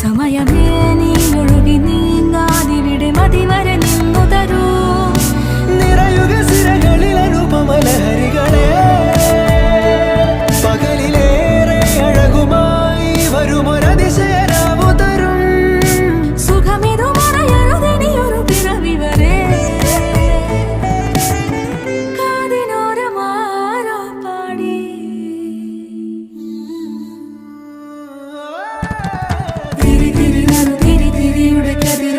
സമയമേ നീ ഒഴുകി നീങ്ങാതിവിടെ മതിവരെ നിന്നു തരൂ നിറയുക സിരകളിൽ അനുപമലഹരികളെ പകലിലേറെ അഴകുമായി വരുമൊരതിശയരാവു തരും സുഖമിതു മറയരുതിനിയൊരു പിറവി വരെ കാതിനോരമാരോ പാടി തിരി തിരി തിരിയുടെ കതിർ